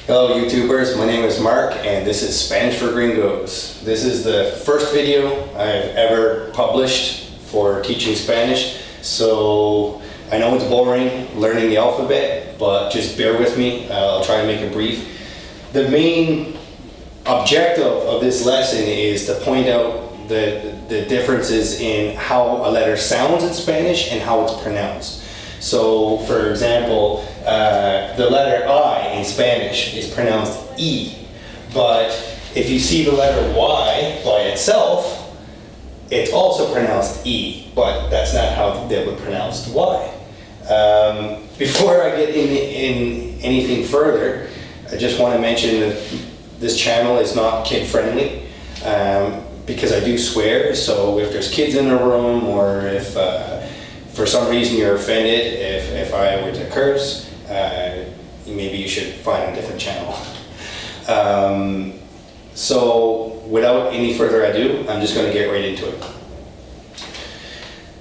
Hello YouTubers, my name is Mark and this is Spanish for Gringos. This is the first video I've ever published for teaching Spanish, so I know it's boring learning the alphabet, but just bear with me. I'll try to make it brief. The main objective of this lesson is to point out the differences in how a letter sounds in Spanish and how it's pronounced. So, for example, the letter I in Spanish is pronounced E, but if you see the letter Y by itself, it's also pronounced E, but that's not how they would pronounce Y. Before I get in anything further, I just want to mention that this channel is not kid-friendly, because I do swear, so if there's kids in the room or if for some reason you're offended if I were to curse, maybe you should find a different channel. So without any further ado, I'm just going to get right into it.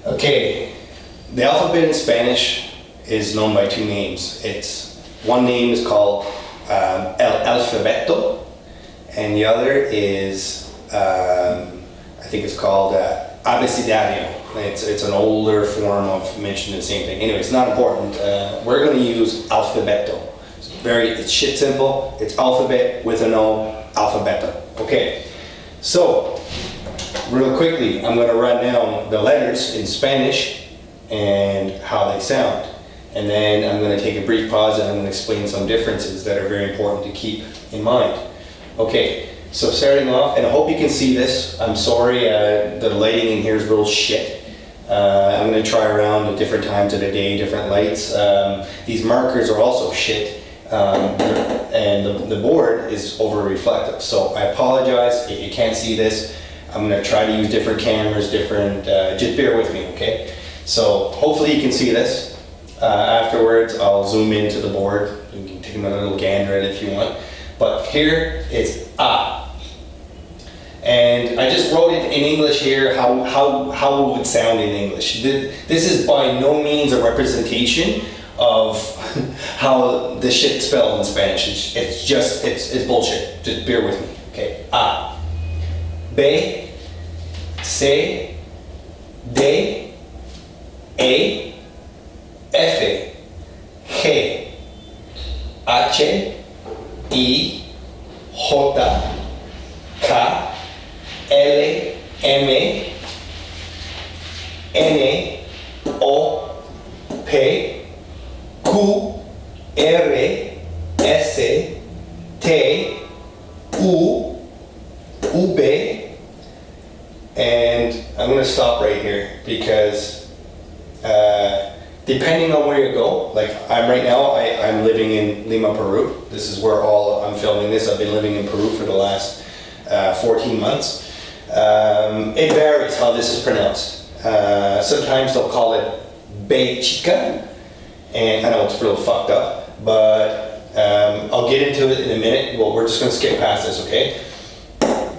Okay, the alphabet in Spanish is known by two names. One name is called el alfabeto, and the other is I think it's called abecedario. It's an older form of mentioning the same thing. Anyway, it's not important. We're going to use alfabeto. It's shit simple. It's alphabet with an O, alfabeto. Okay, so real quickly, I'm going to run down the letters in Spanish and how they sound. And then I'm going to take a brief pause and I'm going to explain some differences that are very important to keep in mind. Okay, so starting off, and I hope you can see this. I'm sorry, the lighting in here is real shit. I'm going to try around at different times of the day, different lights. These markers are also shit, and the board is over reflective. So I apologize if you can't see this. I'm going to try to use different cameras, just bear with me, okay? So hopefully you can see this. Afterwards, I'll zoom into the board. You can take a little gander at it if you want. But here it's A. And I just wrote it in English here, how it would sound in English. This is by no means a representation of how the shit's spelled in Spanish. It's bullshit. Just bear with me, okay? A, B, C, D, E, F, G, H, I, J, K, L, M, N, O, P, Q, R, S, T, U, V, and I'm going to stop right here because depending on where you go, like right now I'm living in Lima, Peru. This is where I'm filming this. I've been living in Peru for the last 14 months. It varies how this is pronounced. Sometimes they'll call it Be Chica, and I know it's real fucked up, but I'll get into it in a minute. Well, we're just going to skip past this, okay?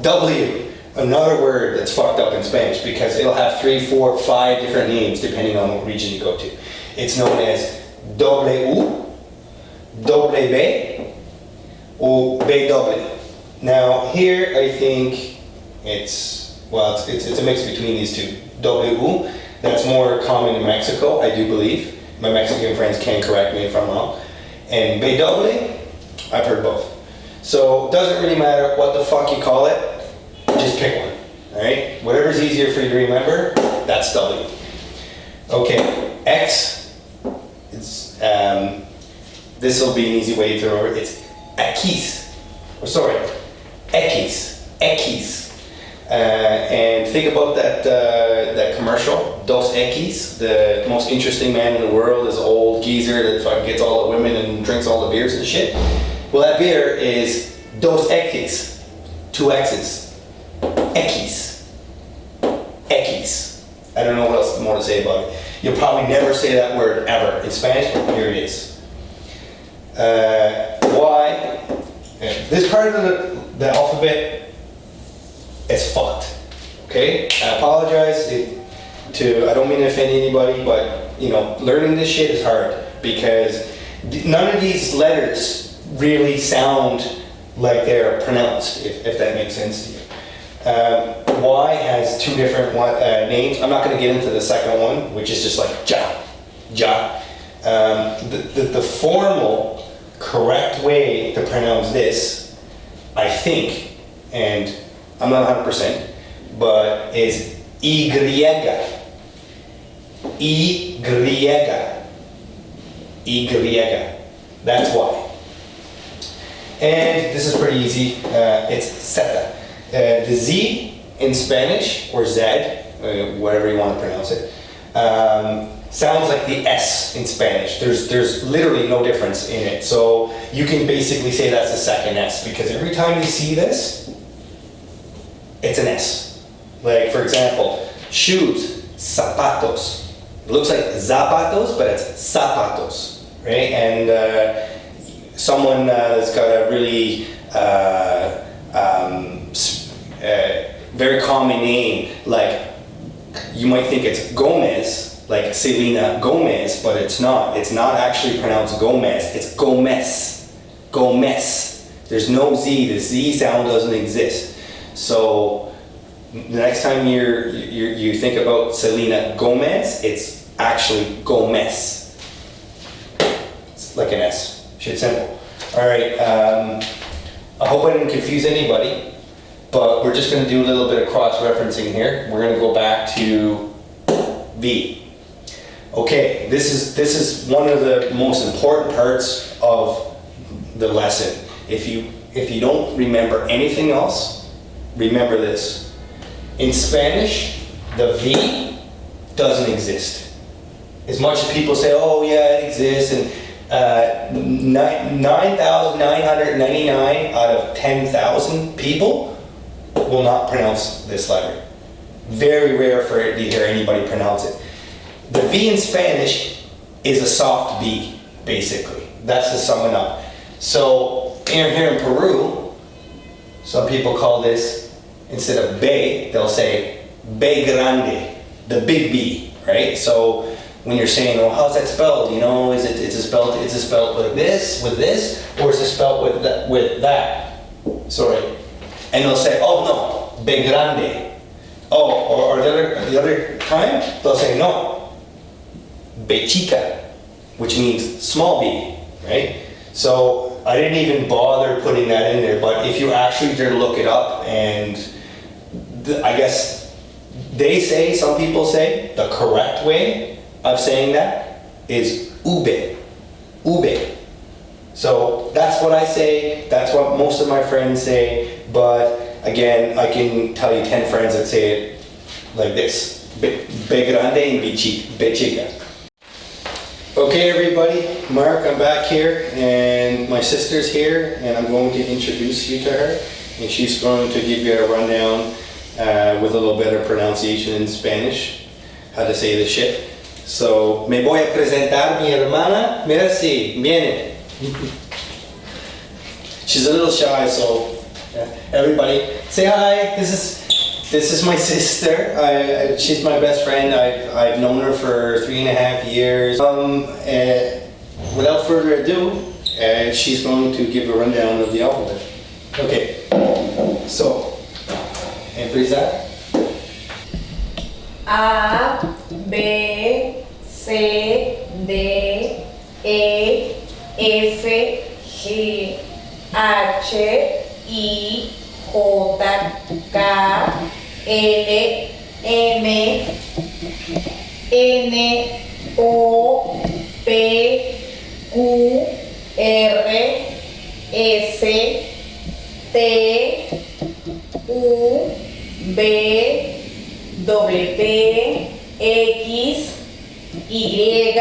W, another word that's fucked up in Spanish because it'll have 3, 4, 5 different names depending on what region you go to. It's known as W, W, or BW. Now here I think it's a mix between these two. W, that's more common in Mexico, I do believe. My Mexican friends can correct me if I'm wrong. And BW, I've heard both. So it doesn't really matter what the fuck you call it, just pick one, alright? Whatever's easier for you to remember, that's W. Okay, X, this will be an easy way to remember. It's X. And think about that commercial, Dos Equis, the most interesting man in the world, this old geezer that fucking gets all the women and drinks all the beers and shit. Well, that beer is Dos Equis, 2 X's, Equis. I don't know what else more to say about it. You'll probably never say that word ever in Spanish, but here it is. Y, this part of the alphabet is fucked. Okay, I apologize I don't mean to offend anybody, but learning this shit is hard because none of these letters really sound like they're pronounced, if that makes sense to you. Y has two different names. I'm not going to get into the second one, which is just like ja. The formal, correct way to pronounce this, I think, and I'm not 100%, but is Y. That's why. And this is pretty easy. It's zeta. The Z in Spanish, or Z, whatever you want to pronounce it, sounds like the S in Spanish. There's literally no difference in it. So you can basically say that's the second S, because every time you see this, it's an S. Like, for example, shoes, zapatos. It looks like zapatos, but it's zapatos, right? And someone that's got a really very common name, like you might think it's Gomez, like Selena Gomez, but it's not. It's not actually pronounced Gomez. It's Gomez. Gomez. There's no Z. The Z sound doesn't exist. So the next time you think about Selena Gomez, it's actually Gomez. It's like an S. Shit simple. All right. I hope I didn't confuse anybody, but we're just going to do a little bit of cross-referencing here. We're going to go back to V. Okay, this is one of the most important parts of the lesson. If you don't remember anything else, remember this. In Spanish, the V doesn't exist. As much as people say, oh yeah, it exists, and 9,999 out of 10,000 people will not pronounce this letter. Very rare for you to hear anybody pronounce it. The V in Spanish is a soft B, basically. That's to sum it up. So here in Peru, some people call this, instead of B, they'll say B grande, the big B, right? So when you're saying, well, how's that spelled? You know, is it spelled with this, or is it spelled with that? Sorry. And they'll say, oh no, B grande. Oh, or the other time, they'll say no, B chica, which means small b, right? So I didn't even bother putting that in there, but if you actually dare look it up, and I guess some people say, the correct way of saying that is ube. So that's what I say, that's what most of my friends say, but again, I can tell you 10 friends that say it like this, B grande and B chica. Okay everybody, Mark, I'm back here, and my sister's here, and I'm going to introduce you to her, and she's going to give you a rundown with a little better pronunciation in Spanish, how to say this shit. So, me voy a presentar mi hermana. Mira si, viene. She's a little shy, so everybody say hi. This is my sister. She's my best friend. I've known her for 3.5 years. Without further ado, she's going to give a rundown of the alphabet. Okay. So, empezar. A, B, C, D, E, F, G, H, I, J, K, L, M, N, O, P, Q, R, S, T, U, V, W, X, Y,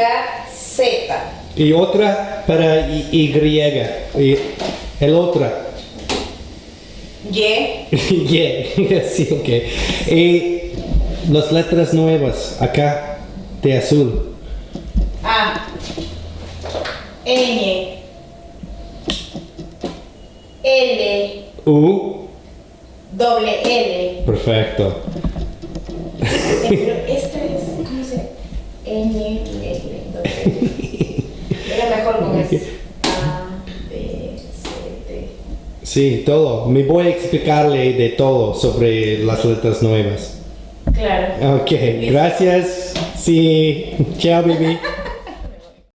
Z. Y otra para Y. El otra. Y. Y. Sí, ok. Y las letras nuevas acá de azul. A, N, L, U. doble L. Perfecto. Pero esta es, ¿cómo se? N, L, doble L. Era mejor con eso. A, B, Sí, todo. Me voy a explicarle de todo sobre las letras nuevas. Claro. Ok, gracias. Sí, chao, baby.